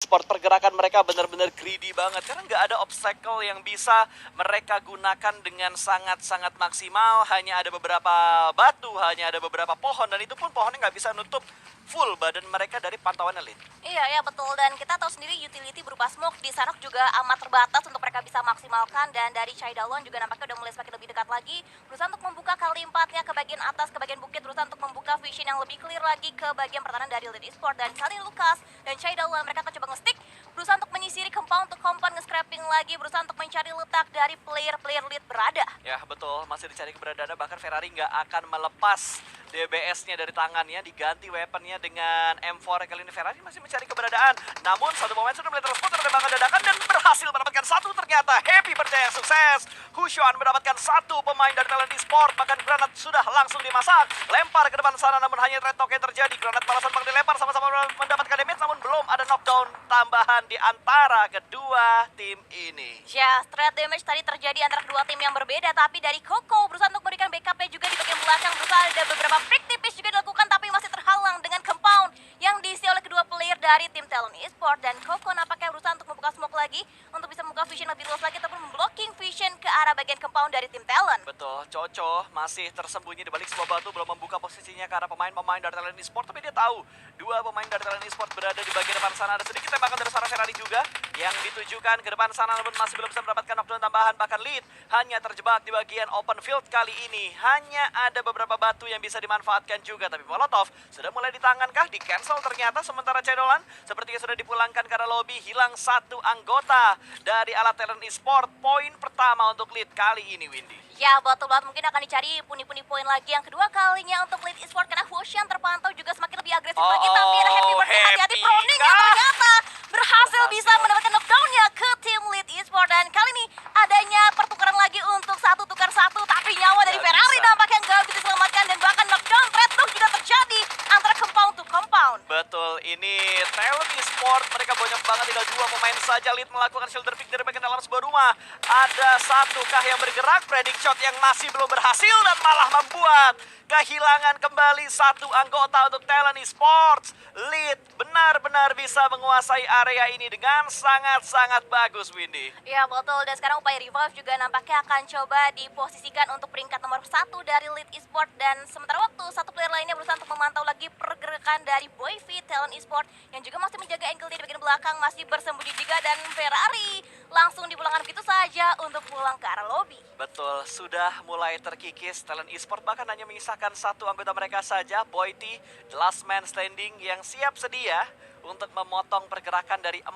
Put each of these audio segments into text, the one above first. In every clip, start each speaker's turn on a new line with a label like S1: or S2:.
S1: Esports. Pergerakan mereka benar-benar greedy banget karena nggak ada obstacle yang bisa mereka gunakan dengan sangat-sangat maksimal. Hanya ada beberapa batu, hanya ada beberapa pohon, dan itu pun pohonnya nggak bisa nutup full badan mereka dari pantauan elit.
S2: Iya, ya betul. Dan kita tahu sendiri utility berupa smoke di Sanhok juga amat terbatas untuk mereka bisa maksimalkan. Dan dari Chaidalon juga nampaknya udah mulai semakin lebih dekat lagi, berusaha untuk membuka kali empatnya ke bagian atas, ke bagian bukit, berusaha untuk membuka vision yang lebih clear lagi ke bagian pertahanan dari Lead Esports. Dan kali ini Lucas dan Chaidalon mereka akan coba nge-stick, berusaha untuk menyisiri compound to compound, nge-scrapping lagi, berusaha untuk mencari letak dari player-player lead berada.
S1: Ya betul, masih dicari keberadaannya, bahkan Ferrari nggak akan melepas DBS-nya dari tangannya, diganti weaponnya dengan M4. Kali ini Ferrari masih mencari keberadaan, namun satu momen sudah mulai terspot tembakan dadakan dan berhasil mendapatkan satu. Ternyata Happy percaya sukses. Hushuan mendapatkan satu pemain dari Talent Esports, bahkan granat sudah langsung dimasak, lempar ke depan sana, namun hanya red talk yang terjadi. Granat balasan bakal dilempar, sama-sama mendapatkan damage, namun belum ada knockdown tambahan di antara kedua tim ini.
S2: Ya, straight damage tadi terjadi antara kedua tim yang berbeda, tapi dari Koko berusaha untuk memberikan backupnya juga di bagian belakang, berusaha ada beberapa pick tipis juga dilakukan, tapi masih terhalang dengan compound yang diisi oleh kedua player dari tim Talent Esports. Dan Koko nampaknya berusaha untuk membuka smoke lagi, untuk bisa membuka vision lebih luas lagi, ataupun memblocking vision ke arah bagian compound dari tim Talent.
S1: Betul, Coco masih tersembunyi di balik sebuah batu, belum membuka posisinya ke arah pemain-pemain dari Talent Esports, tapi dia tahu dua pemain dari Talent Esports berada di bagian depan sana. Ada sedikit tembakan dari seorang Ferrari juga yang ditujukan ke depan sana, namun masih belum bisa mendapatkan knockdown tambahan. Bahkan Lead hanya terjebak di bagian open field kali ini. Hanya ada beberapa batu yang bisa dimanfaatkan juga, tapi Molotov sudah mulai di tangan kah? Di cancel ternyata, sementara Cedolan sepertinya sudah dipulangkan karena lobby. Hilang satu anggota dari alat Talent Esports. Poin pertama untuk Lead kali ini, Windy.
S2: Ya, betul banget, mungkin akan dicari puni-puni poin lagi yang kedua kalinya untuk Lead Esports, karena Hoshan terpantau juga semakin lebih agresif lagi, tapi ada Happy berarti hati-hati proning yang ternyata berhasil bisa mendapatkan knockdownnya ke tim Lead Esports. Dan kali ini adanya pertukaran lagi untuk satu tukar satu, tapi nyawa dari Ferrari nampaknya nggak bisa diselamatkan, dan bahkan knockdown red dog juga terjadi antara compound to compound.
S1: Betul, ini Talent Esports mereka banyak banget, tinggal dua pemain saja. Lead melakukan shoulder pick dari bagian dalam sebuah rumah. Ada satu kah yang bergerak, predict shot yang masih belum berhasil, dan malah membuat kehilangan kembali satu anggota untuk Talent Esports. Lead benar-benar bisa menguasai area ini dengan sangat-sangat bagus, Windy.
S2: Ya betul, dan sekarang upaya revive juga nampaknya akan coba diposisikan untuk peringkat nomor 1 dari Lead Esports. Dan sementara waktu satu player lainnya berusaha untuk memantau lagi pergerakan dari Boyfit Talent Esports yang juga masih menjaga angle di bagian belakang, masih bersembunyi juga, dan Ferrari langsung dipulangkan begitu saja untuk pulang ke arah lobby.
S1: Betul, sudah mulai terkikis Talent Esports, bahkan hanya menyisakan satu anggota mereka saja, Boyti, the last man standing, yang siap sedia untuk memotong pergerakan dari 4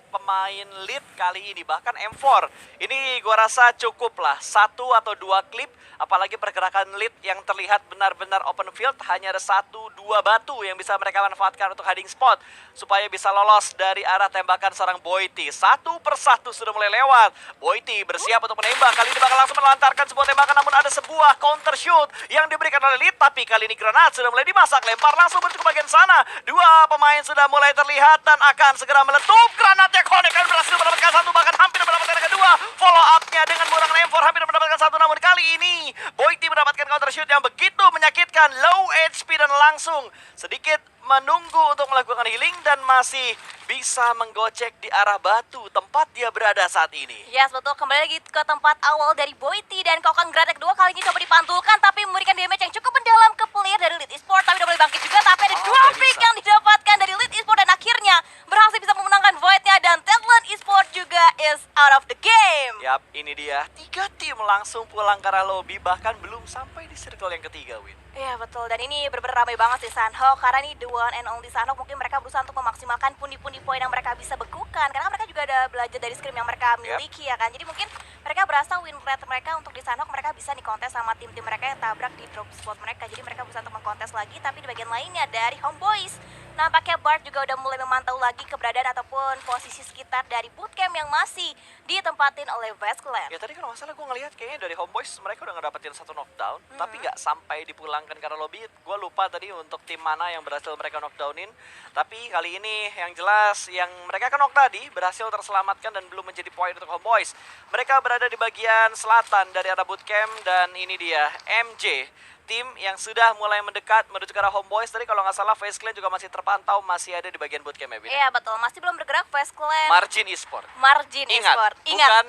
S1: pemain Lead kali ini. Bahkan M4 ini gua rasa cukup lah, 1 atau 2 klip, apalagi pergerakan Lead yang terlihat benar-benar open field. Hanya ada 1-2 batu yang bisa mereka manfaatkan untuk hiding spot supaya bisa lolos dari arah tembakan seorang Boyti. Satu persatu sudah mulai lewat. Boyti bersiap untuk menembak, kali ini bakal langsung melantarkan sebuah tembakan, namun ada sebuah counter shoot yang diberikan oleh Lead, tapi kali ini granat sudah mulai dimasak, lempar langsung menuju ke bagian sana. Dua pemain sudah mulai terlihat dan akan segera meletup. Granatnya Konek kan berhasil mendapatkan satu, bahkan hampir mendapatkan yang kedua. Follow up-nya dengan menggunakan M4 hampir mendapatkan satu, namun kali ini Boyti mendapatkan counter shoot yang begitu menyakitkan, low HP, dan langsung sedikit menunggu untuk melakukan healing dan masih bisa menggocek di arah batu tempat dia berada saat ini.
S2: Yes, betul, kembali lagi ke tempat awal dari Boyti, dan kokan granat kedua kali ini coba dipantulkan, tapi memberikan damage yang cukup mendalam ke player dari Lead Esports, tapi udah boleh bangkit juga, tapi ada dua pick yang didapatkan dari Lead Esports, dan akhirnya berhasil bisa memenangkan Void-nya, dan Talent Esports juga is out of the game.
S1: Yap, ini dia, 3 tim langsung pulang ke arah lobby, bahkan belum sampai di circle yang ketiga, Win.
S2: Iya betul, dan ini benar-benar ramai banget sih Sanhok, karena ini the one and only Sanhok. Mungkin mereka berusaha untuk memaksimalkan pundi-pundi poin yang mereka bisa bekukan, karena mereka juga ada belajar dari scrim yang mereka miliki ya kan. Jadi mungkin mereka berasa win rate mereka untuk di Sanhok, mereka bisa dikontes sama tim-tim mereka yang tabrak di drop spot mereka. Jadi mereka berusaha untuk mengkontes lagi, tapi di bagian lainnya dari Homeboys nampaknya Bart juga udah mulai memantau lagi keberadaan ataupun posisi sekitar dari bootcamp yang masih ditempatin oleh Vazclan.
S1: Ya tadi kan masalah gue ngelihat kayaknya dari Homeboys mereka udah ngedapetin satu knockdown, tapi nggak sampai dipulangkan karena lobby. Gue lupa tadi untuk tim mana yang berhasil mereka knockdownin. Tapi kali ini yang jelas yang mereka knock tadi berhasil terselamatkan dan belum menjadi poin untuk Homeboys. Mereka berada di bagian selatan dari arah bootcamp, dan ini dia MJ, tim yang sudah mulai mendekat menuju ke arah Homeboys. Tadi kalau nggak salah Face Clan juga masih terpantau, masih ada di bagian bootcamp ya, Bin?
S2: Iya betul, masih belum bergerak Face Clan.
S1: Margin Esport.
S2: Margin
S1: Ingat,
S2: Esport.
S1: bukan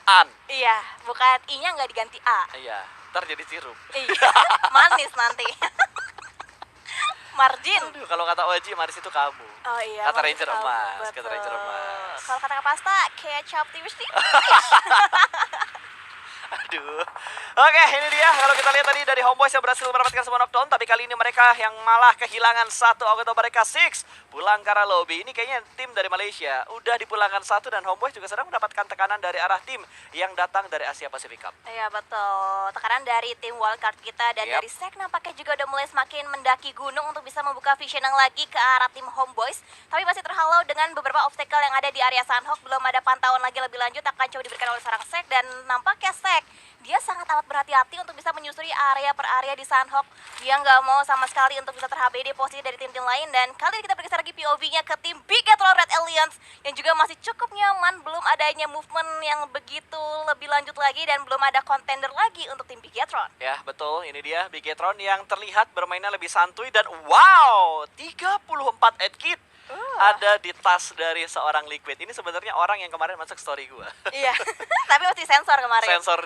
S1: An.
S2: Iya, bukan I-nya nggak diganti A.
S1: Iya, ntar jadi sirup.
S2: Iya, manis nanti. Margin.
S1: Aduh, kalau kata Oji, Maris itu kamu.
S2: Oh iya.
S1: Kata
S2: manis
S1: Ranger
S2: kamu,
S1: emas, kata
S2: betul.
S1: Ranger emas.
S2: Kalau kata pasta, kecap tipis-tipis.
S1: Aduh. Oke, ini dia. Kalau kita lihat tadi dari Homeboys yang berhasil mendapatkan semua knockdown, tapi kali ini mereka yang malah kehilangan satu anggota mereka, Six, pulang ke arah lobby. Ini kayaknya tim dari Malaysia udah dipulangkan satu, dan Homeboys juga sedang mendapatkan tekanan dari arah tim yang datang dari Asia Pacific Cup.
S2: Iya betul, tekanan dari tim wildcard kita dan
S1: Yap.
S2: dari Sek nampaknya juga udah mulai semakin mendaki gunung untuk bisa membuka vision yang lagi ke arah tim Homeboys. Tapi masih terhalau dengan beberapa obstacle yang ada di area Sunhawk, belum ada pantauan lagi lebih lanjut akan coba diberikan oleh seorang Sek, dan nampaknya Sek dia sangat amat berhati-hati untuk bisa menyusuri area per area di Sunhawk. Dia nggak mau sama sekali untuk bisa ter-HBD posisi dari tim-tim lain, dan kali ini kita bergeser lagi POV-nya ke tim Bigetron Red Alliance yang juga masih cukup nyaman, belum adanya movement yang begitu lebih lanjut lagi dan belum ada contender lagi untuk tim Bigetron.
S1: Ya, betul. Ini dia Bigetron yang terlihat bermainnya lebih santuy, dan wow, 34 headkit ada di tas dari seorang Liquid. Ini sebenarnya orang yang kemarin masuk story gua.
S2: Iya, tapi mesti sensor kemarin.
S1: Sensor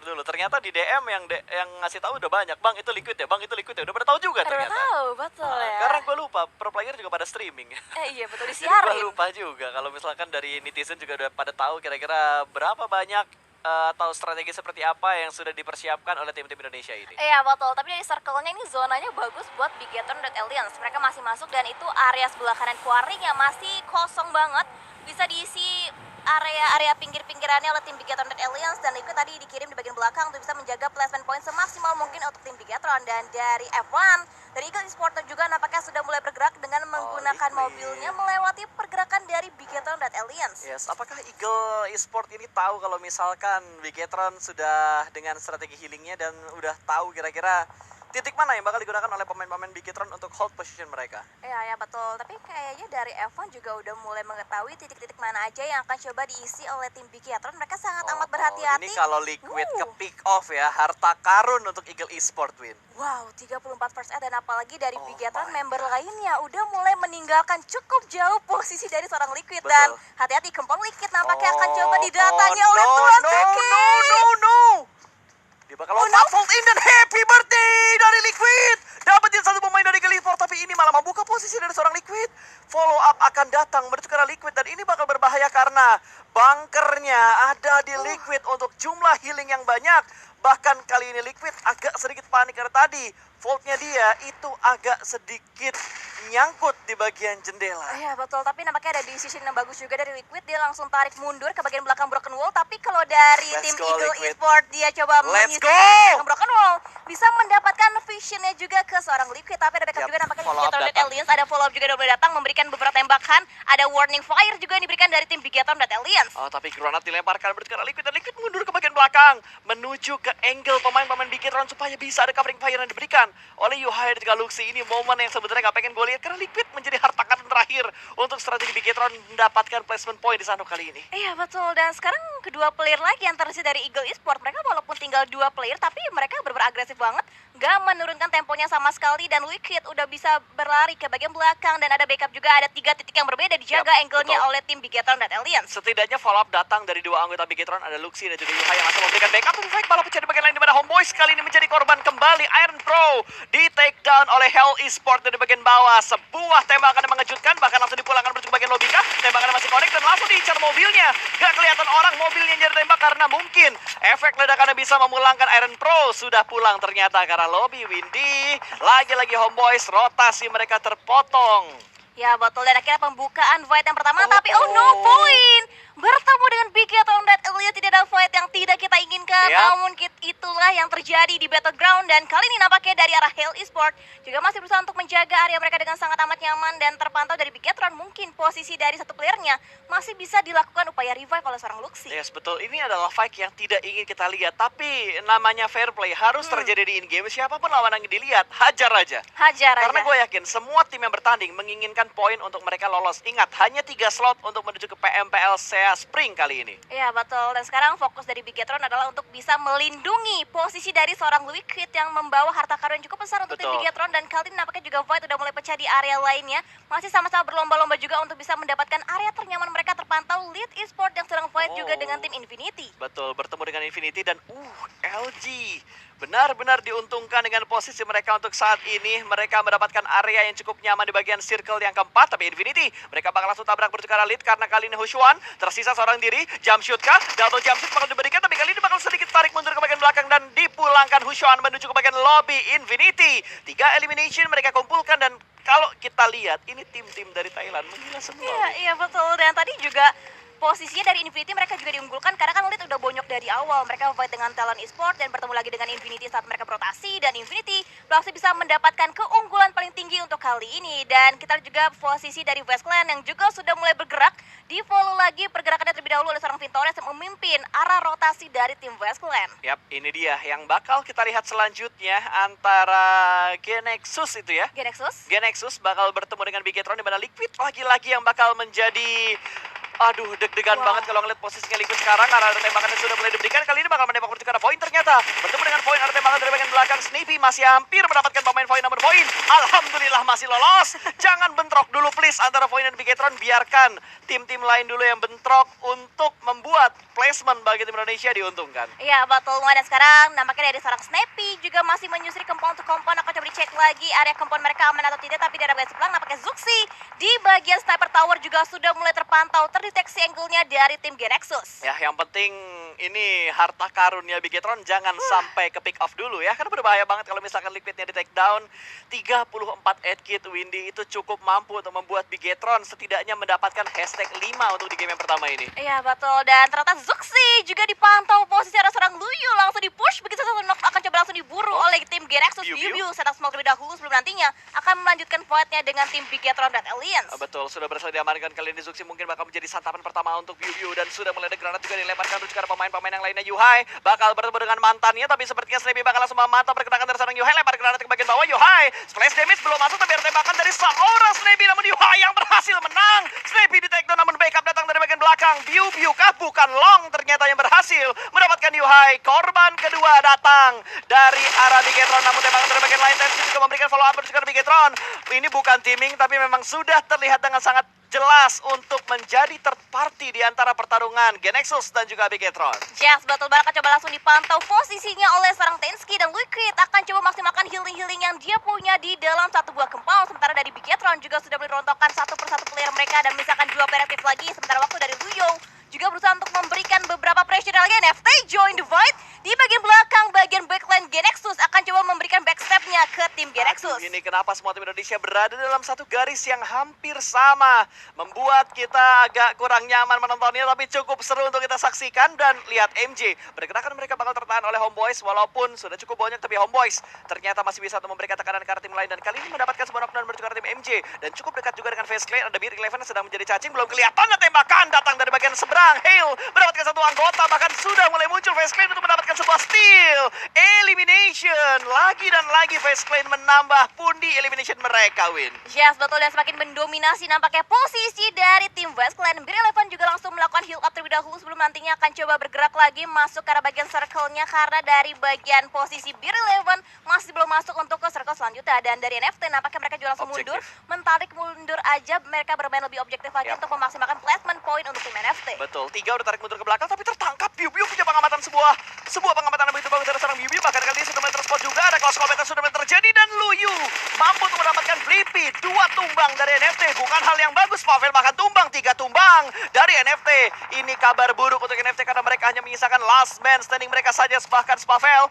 S1: dulu. Ternyata di DM yang ngasih tahu udah banyak. Bang, itu Liquid ya. Bang, itu Liquid ya. Udah pada tahu juga
S2: Udah
S1: ternyata.
S2: tahu, betul ya.
S1: Karena gue lupa, pro player juga pada streaming.
S2: Iya betul,
S1: Jadi gue
S2: disiarin.
S1: lupa juga kalau misalkan dari netizen juga udah pada tahu kira-kira berapa banyak atau strategi seperti apa yang sudah dipersiapkan oleh tim-tim Indonesia ini.
S2: Iya betul, tapi dari circle-nya ini zonanya bagus buat Bigetron Red Alliance. Mereka masih masuk dan itu area sebelah kanan quarry yang masih kosong banget. Bisa diisi area pinggir-pinggirannya oleh tim Bigetron Red Alliance, dan itu tadi dikirim di bagian belakang untuk bisa menjaga placement point semaksimal mungkin untuk tim Bigetron. Dan dari F1 dari Eagle Esport juga nampaknya sudah mulai bergerak dengan menggunakan
S1: Liquid.
S2: mobilnya melewati pergerakan dari Bigetron Red Alliance.
S1: Yes, apakah Eagle Esport ini tahu kalau misalkan Bigetron sudah dengan strategi healingnya dan udah tahu kira-kira titik mana yang bakal digunakan oleh pemain-pemain Bigetron untuk hold position mereka?
S2: Ya betul, tapi kayaknya dari F1 juga udah mulai mengetahui titik-titik mana aja yang akan coba diisi oleh tim Bigetron. Mereka sangat amat berhati-hati.
S1: Ini kalau Liquid ke pick off ya, harta karun untuk Eagle Esport, Win.
S2: Wow, 34 first aid, dan apalagi dari
S1: Oh
S2: Bigetron
S1: my
S2: member
S1: God.
S2: lainnya udah mulai meninggalkan cukup jauh posisi dari seorang Liquid.
S1: Betul.
S2: Dan hati-hati, Kempong Liquid nampaknya akan coba didatangi oleh
S1: no,
S2: Tuan
S1: no,
S2: Seki.
S1: no. Dia bakal lompat fold in, dan happy birthday dari Liquid. Dapetin satu pemain dari Eagle Esport, tapi ini malah membuka posisi dari seorang Liquid. Follow up akan datang menuju ke arah Liquid, dan ini bakal berbahaya karena bunkernya ada di Liquid untuk jumlah healing yang banyak. Bahkan kali ini Liquid agak sedikit panik karena tadi voltnya dia itu agak sedikit nyangkut di bagian jendela.
S2: Iya betul, tapi nampaknya ada decision yang bagus juga dari Liquid. Dia langsung tarik mundur ke bagian belakang Broken Wall. Tapi kalau dari
S1: Let's
S2: tim
S1: go,
S2: Eagle
S1: Liquid.
S2: Esport, dia coba
S1: Let's
S2: menyisir
S1: go!
S2: belakang Broken Wall, bisa mendapatkan visionnya juga ke seorang Liquid. Tapi ada backup
S1: Yap,
S2: juga nampaknya di
S1: follow up
S2: Bigetron Red
S1: datang.
S2: Alliance. Ada follow up juga udah mulai datang, memberikan beberapa tembakan. Ada warning fire juga yang diberikan dari tim Bigetron Red Alliance.
S1: Oh, tapi granat dilemparkan menuju ke arah Liquid, dan Liquid mundur ke bagian belakang menuju ke angle pemain-pemain Bigetron supaya bisa ada covering fire yang diberikan oleh Yuhaya dan juga Luxi. Ini momen yang sebenarnya gak pengen gue lihat karena Liquid menjadi harta karun terakhir untuk strategi Bigetron mendapatkan placement point di sana kali ini.
S2: Iya betul, dan sekarang kedua player lagi yang tersisa dari Eagle Esport. Mereka walaupun tinggal 2 player, tapi mereka benar-benar agresif banget, gak menurunkan temponya sama sekali. Dan Liquid udah bisa berlari ke bagian belakang, dan ada backup juga, ada 3 titik yang berbeda dijaga
S1: Yap,
S2: angle-nya
S1: betul.
S2: oleh tim Bigetron Red Alliance.
S1: Setidaknya follow up datang dari 2 anggota Bigetron, ada Luxi dan juga Yuhaya yang langsung memberikan backup. Tapi Fake malah pecah di bagian lain, di mana Homeboys kali ini menjadi korban kembali. Iron Pro di take down oleh Hell Esport dari bagian bawah. Sebuah tembakan yang mengejutkan, bahkan langsung dipulangkan menuju ke bagian lobby kah. Tembakannya masih connect dan langsung diincar mobilnya. Gak kelihatan orang mobilnya yang jadi tembak karena mungkin efek ledakannya bisa memulangkan Iron Pro. Sudah pulang ternyata ke arah lobby. Windy, lagi-lagi Homeboys, rotasi mereka terpotong.
S2: Ya betul, dan akhirnya pembukaan fight yang pertama, tapi oh no,
S1: oh.
S2: point bertemu dengan Bigetron Red Alliance. Tidak ada fight yang tidak kita inginkan,
S1: Yap.
S2: namun itulah yang terjadi di Battleground. Dan kali ini nampaknya dari arah Hell Esport juga masih berusaha untuk menjaga area mereka dengan sangat amat nyaman, dan terpantau dari Bigetron mungkin posisi dari satu playernya masih bisa dilakukan upaya revive oleh seorang Luxi.
S1: Yes, betul. Ini adalah fight yang tidak ingin kita lihat, tapi namanya fair play harus terjadi di in-game. Siapapun lawan yang dilihat, hajar aja.
S2: Hajar
S1: Karena
S2: aja.
S1: gue yakin semua tim yang bertanding menginginkan poin untuk mereka lolos. Ingat, hanya 3 slot untuk menuju ke PMPL SEA area spring kali ini.
S2: Iya betul, dan sekarang fokus dari Bigetron adalah untuk bisa melindungi posisi dari seorang Liquid yang membawa harta karun yang cukup besar untuk tim
S1: Betul.
S2: Bigetron. Dan kali ini nampaknya juga Void udah mulai pecah di area lainnya. Masih sama-sama berlomba-lomba juga untuk bisa mendapatkan area ternyaman mereka terpantau Lead Esport yang sedang fight juga dengan tim Infinity.
S1: Betul, bertemu dengan Infinity dan LG benar-benar diuntungkan dengan posisi mereka untuk saat ini. Mereka mendapatkan area yang cukup nyaman di bagian circle yang keempat. Tapi Infinity, mereka bakal langsung tabrak bertukar lead karena kali ini Hushuan tersisa seorang diri. Jump shoot kah? Double jump shoot bakal diberikan, tapi kali ini bakal sedikit tarik mundur ke bagian belakang dan dipulangkan Hushuan menuju ke bagian lobby Infinity. 3 elimination mereka kumpulkan dan kalau kita lihat ini tim-tim dari Thailand menggila semua.
S2: Iya betul, dan tadi juga posisinya dari Infinity mereka juga diunggulkan karena kan lead udah bonyok dari awal. Mereka fight dengan Talon Esport dan bertemu lagi dengan Infinity saat mereka berotasi, dan Infinity masih bisa mendapatkan keunggulan paling tinggi untuk kali ini. Dan kita juga posisi dari West Clan yang juga sudah mulai bergerak, di follow lagi pergerakannya terlebih dahulu oleh seorang Vintores yang memimpin arah rotasi dari tim West Clan.
S1: Yap, ini dia yang bakal kita lihat selanjutnya antara Genexus itu ya. Genexus bakal bertemu dengan Bigetron, di mana Liquid lagi-lagi yang bakal menjadi deg-degan banget kalau ngeliat posisinya Liquid sekarang. Karena ada tembakan yang sudah mulai diberikan. Kali ini bakal menembak bertukar Void ternyata. Bertemu dengan Void, ada tembakan dari bagian belakang. Snippy masih hampir mendapatkan pemain Void, namun Void alhamdulillah masih lolos. Jangan bentrok dulu please antara Void dan Bigetron. Biarkan tim-tim lain dulu yang bentrok untuk membuat placement bagi tim Indonesia diuntungkan.
S2: Iya betul, dan sekarang nampaknya dari seorang Snappy juga masih menyusuri compound to compound. Akan coba dicek lagi area compound mereka aman atau tidak. Tapi dari bagian sebelah nampaknya Zuxi di bagian sniper tower juga sudah mulai terpantau, terdeteksi angle-nya dari tim Genexus.
S1: Ya, yang penting ini harta karunnya Bigetron jangan sampai ke pick off dulu ya. Karena berbahaya banget kalau misalkan Liquidnya di take down. 34 8 kit Windy itu cukup mampu untuk membuat Bigetron setidaknya mendapatkan hashtag 5 untuk di game yang pertama ini.
S2: Iya betul, dan ternyata Zuxi juga dipantau posisi ada seorang Luyu langsung di-push. Begitu satu knock akan coba langsung diburu oleh tim Genexus. Biu setup smoke terlebih dahulu sebelum nantinya akan melanjutkan fight-nya dengan tim Bigetron dan Aliens.
S1: Betul, sudah berhasil diamankan. Kali ini Zuxi mungkin bakal menjadi santapan pertama untuk Biu dan sudah mulai ada granat juga dilemparkan untuk pemain-pemain yang lainnya. Yuhai bakal bertemu dengan mantannya, tapi sepertinya Sleepy bakal langsung memantau pergerakan dari seorang Yuhai. Lempar granat ke bagian bawah. Yuhai splash damage belum masuk, tapi ada tembakan dari seorang Sleepy, namun Yuhai yang berhasil menang. Sleepy di take down, namun backup datang dari bagian belakang. Biu kah? Bukan Long ternyata yang berhasil mendapatkan Yuhai. Korban kedua datang dari arah Bigetron, namun tembakan dari bagian lain dan juga memberikan follow up juga Bigetron. Ini bukan teaming, tapi memang sudah terlihat dengan sangat jelas untuk menjadi third party di antara pertarungan Genexus dan juga Bigetron.
S2: Yes, betul banget. Coba langsung dipantau posisinya oleh seorang Tensky, dan Liquid akan coba maksimalkan healing-healing yang dia punya di dalam satu buah compound. Sementara dari Bigetron juga sudah merontokkan satu persatu player mereka dan misalkan 2 reaktif lagi. Sementara waktu dari Luyo juga berusaha untuk memberikan beberapa pressure lagi. NFT join the fight di bagian belakang, bagian backline Genexus akan coba memberikan backstepnya ke tim Genexus.
S1: Ini kenapa semua tim Indonesia berada dalam satu garis yang hampir sama, membuat kita agak kurang nyaman menontonnya, tapi cukup seru untuk kita saksikan. Dan lihat MJ, pergerakan mereka bakal tertahan oleh Homeboys, walaupun sudah cukup banyak, tapi Homeboys ternyata masih bisa untuk memberikan tekanan ke arah tim lain. Dan kali ini mendapatkan sebuah knockdown menuju ke arah tim MJ, dan cukup dekat juga dengan Face Clan. Ada Beer Eleven yang sedang menjadi cacing, belum kelihatan tembakan datang dari bagian seberang. Hale mendapatkan satu anggota, bahkan sudah mulai muncul Face Clan untuk mendapatkan sebuah steal. Elimination, lagi dan lagi Face Clan menambah pundi elimination mereka, Win.
S2: Yes, betul, dan semakin mendominasi nampaknya posisi dari tim West Clan. Beer Eleven juga langsung melakukan heal up terlebih dahulu sebelum nantinya akan coba bergerak lagi masuk ke arah bagian circle-nya, karena dari bagian posisi Beer Eleven masih belum masuk untuk ke circle selanjutnya. Dan dari NFT nampaknya mereka juga langsung mundur, mentarik mundur aja. Mereka bermain lebih objektif lagi untuk memaksimalkan placement point untuk tim NFT.
S1: Betul, 3 udah tarik mundur ke belakang, tapi tertangkap. Biu punya pengamatan sebuah pengamatan yang begitu bagus dari seorang Biu. Bahkan kali ini sudah mulai terspot juga, ada close combat yang sudah mulai terjadi, dan Luyu mampu untuk mendapatkan Blippi. 2 tumbang dari NFT, bukan hal yang bagus. Pavel bahkan tumbang, 3 tumbang dari NFT. Ini kabar buruk untuk NFT karena mereka hanya menyisakan last man standing mereka saja. Bahkan Spavel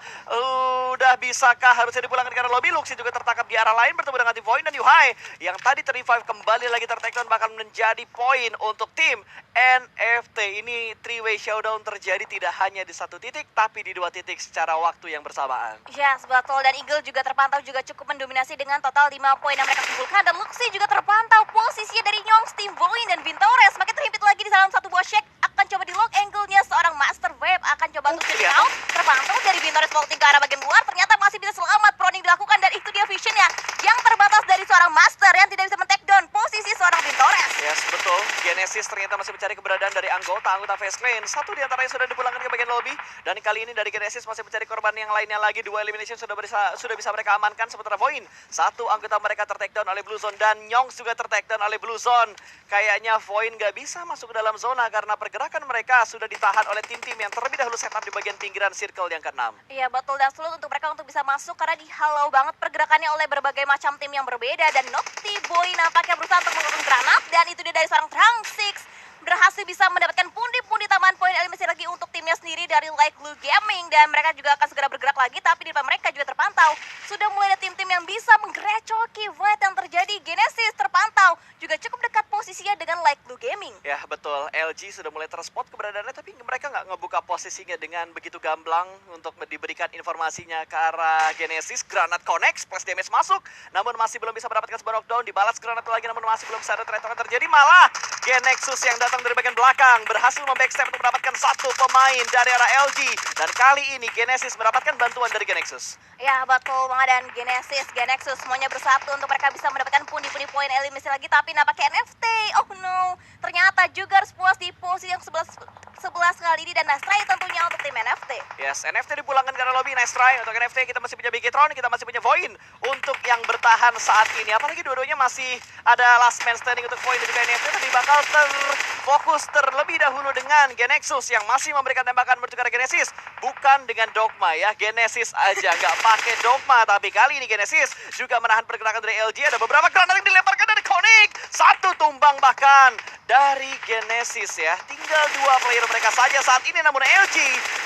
S1: udah bisakah harusnya dipulangkan ke arah lobby. Luxi juga tertangkap di arah lain bertemu dengan tim Void, dan Yuhai yang tadi ter-revive kembali lagi ter-takedown bakal menjadi poin untuk tim NFT. Ini 3-way showdown terjadi tidak hanya di satu titik, tapi di 2 titik secara waktu yang bersamaan.
S2: Yes, betul, dan Eagle juga terpantau juga cukup mendominasi dengan total 5 poin yang mereka kumpulkan. Dan Luxi juga terpantau posisinya dari Nyongs, Tim Void, dan Vintores makin terhimpit lagi di dalam satu buah shake. Akan coba di lock angle-nya seorang Master Wave, akan coba untuk check out. Terpantau dari Vintores vaulting ke arah bagian luar, ternyata masih bisa selamat. Proning dilakukan, dan itu dia visionnya yang terbatas dari seorang Master yang tidak bisa men-take down posisi seorang Vintores.
S1: Yes, betul. Genesis ternyata masih mencari keberadaan dari anggota Fast Lane. Satu di antaranya sudah dipulangkan ke bagian lobby. Dan kali ini dari Genesis masih mencari korban yang lainnya lagi. 2 elimination sudah bisa mereka amankan. Sementara Voin, satu anggota mereka tertakedown oleh Blue Zone. Dan Nyong juga tertakedown oleh Blue Zone. Kayaknya Voin gak bisa masuk ke dalam zona karena pergerakan mereka sudah ditahan oleh tim-tim yang terlebih dahulu setup di bagian pinggiran circle yang ke-6.
S2: Iya betul, dan sulit untuk mereka untuk bisa masuk karena dihalau banget pergerakannya oleh berbagai macam tim yang berbeda. Dan Nocti Boy nampaknya berusaha untuk menggunakan granat, dan itu dia dari seorang Drangsix berhasil bisa mendapatkan pundi-pundi tambahan poin eliminasi lagi untuk timnya sendiri dari Like Blue Gaming. Dan mereka juga akan segera bergerak lagi, tapi di depan mereka juga terpantau sudah mulai ada tim-tim yang bisa menggerecoki fight yang terjadi. Genesis terpantau juga cukup dekat posisinya dengan Like Blue Gaming.
S1: Ya betul, LG sudah mulai terspot keberadaannya, tapi mereka nggak ngebuka posisinya dengan begitu gamblang untuk diberikan informasinya ke arah Genesis. Granat connect, splash damage masuk, namun masih belum bisa mendapatkan sebuah knockdown. Dibalas granat lagi, namun masih belum bisa ada threat yang terjadi. Malah Genexus yang datang dari bagian belakang berhasil membackstep untuk mendapatkan satu pemain dari arah LG. Dan kali ini Genesis mendapatkan bantuan dari Genexus.
S2: Ya betul banget, dan Genexus semuanya bersatu untuk mereka bisa mendapatkan pundi-pundi poin eliminasi lagi. Tapi nampaknya NFT, oh no, ternyata juga harus puas di posisi yang 11 kali ini. Dan nice try tentunya untuk tim NFT.
S1: Yes, NFT dipulangkan ke arah lobby. Nice try untuk NFT. Kita masih punya Bigetron, kita masih punya Voin untuk yang bertahan saat ini. Apalagi dua-duanya masih ada last man standing untuk Voin dan juga NFT. Tapi bakal terfokus terlebih dahulu dengan Genexus yang masih memberikan tembakan menuju ke arah Genesis. Bukan dengan Dogma ya, Genesis aja nggak pakai Dogma. Tapi kali ini Genesis juga menahan pergerakan dari LG. Ada beberapa granat yang dilemparkan dari Konik. Satu tumbang bahkan dari Genesis ya. Tinggal 2 player mereka saja saat ini, namun LG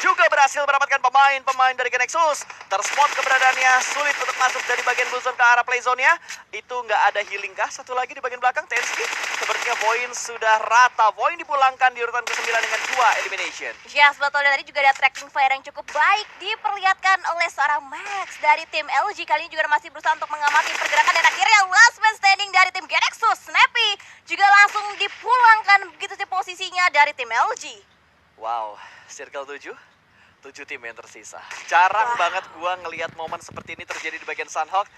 S1: juga berhasil mendapatkan pemain dari Genexus. Terspot keberadaannya, sulit untuk masuk dari bagian blue zone ke arah play zone-nya. Itu nggak ada healing kah? Satu lagi di bagian belakang, TNC. Sepertinya Voin sudah rata. Voin dipulangkan di urutan ke-9 dengan 2 elimination.
S2: Yes, betul. Dan tadi juga ada tracking fire yang cukup baik diperlihatkan oleh seorang Max dari tim LG. Kali ini juga masih berusaha untuk mengamati pergerakan, dan akhirnya last man standing dari tim Genexus, Snappy, juga langsung dipulangkan begitu sih posisinya dari tim LG.
S1: Wow, circle 7 tim yang tersisa. Jarang banget gua ngelihat momen seperti ini terjadi di bagian Sunhawk.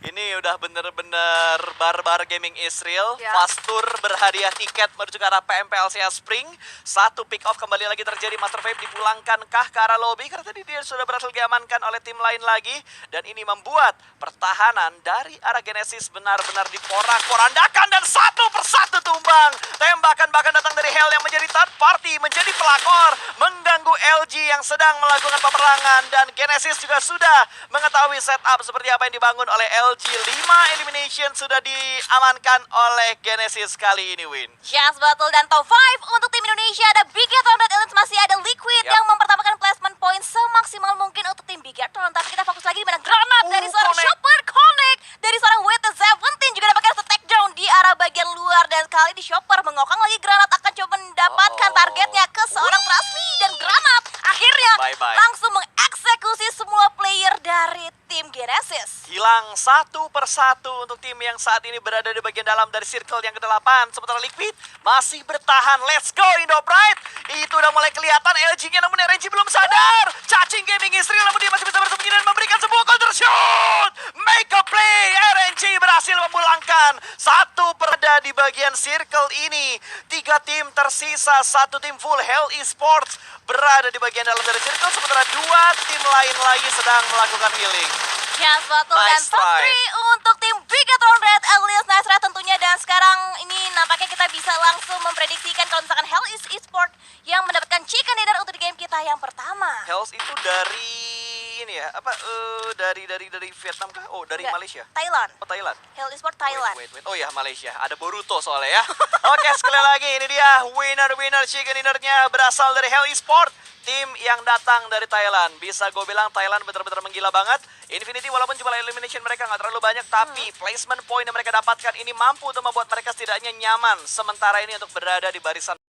S1: Ini udah bener-bener barbar gaming Israel.
S2: Ya.
S1: Fastur berhadiah tiket menuju ke arah PMPLCA Spring. Satu pick off kembali lagi terjadi. Master Vape dipulangkan kah ke arah lobby karena tadi dia sudah berhasil diamankan oleh tim lain lagi. Dan ini membuat pertahanan dari arah Genesis benar-benar diporak-porandakan. Dan satu persatu tumbang. Tembakan bahkan datang dari Hell yang menjadi third party, menjadi pelakor, mengganggu LG yang sedang melakukan peperangan. Dan Genesis juga sudah mengetahui setup seperti apa yang dibangun oleh LG. 5 elimination sudah diamankan oleh Genesis kali ini, Win.
S2: Yes, betul. Dan top 5 untuk tim Indonesia ada Bigetron, Red Aliens, masih ada Liquid yang mempertamakan placement point semaksimal mungkin untuk tim Bigetron. Tapi kita fokus lagi pada granat dari seorang Chopper, Connect dari seorang WT17 juga dapatkan take down di arah bagian luar. Dan kali ini Chopper mengokang lagi granat, akan coba mendapatkan targetnya ke seorang Trasmi. Dan granat akhirnya langsung mengeksekusi semua player dari tim Genesis.
S1: Hilang satu persatu untuk tim yang saat ini berada di bagian dalam dari circle yang ke-8. Sementara Liquid masih bertahan. Let's go Indo Pride. Itu udah mulai kelihatan LG-nya, namun RNG belum sadar. Cacing gaming Israel, namun dia masih bisa bersembunyi dan memberikan sebuah counter shoot. Make a play. RNG berhasil memulangkan satu perda di bagian circle ini. 3 tim tersisa, 1 tim full. Hell Esports berada di bagian dalam dari circle, sementara 2 tim lain lagi sedang melakukan healing.
S2: Yes, betul.
S1: Nice
S2: Dan top
S1: try
S2: 3 untuk tim Bigetron, Red Aliens, nice try tentunya. Dan sekarang ini nampaknya kita bisa langsung memprediksikan kalau misalkan Hell Esports yang mendapatkan chicken dinner untuk di game kita yang pertama.
S1: Hells itu dari ini ya, apa dari Vietnam kah? Oh, dari
S2: Enggak,
S1: Malaysia.
S2: Thailand.
S1: Oh, Thailand.
S2: Hell Esports Thailand.
S1: Wait. Oh ya, Malaysia. Ada Boruto soalnya ya. Oke, sekali lagi ini dia winner chicken dinnernya berasal dari Hell Esports. Tim yang datang dari Thailand. Bisa gue bilang Thailand benar-benar menggila banget. Infinity walaupun jumlah elimination mereka nggak terlalu banyak, tapi placement point yang mereka dapatkan ini mampu untuk membuat mereka setidaknya nyaman sementara ini untuk berada di barisan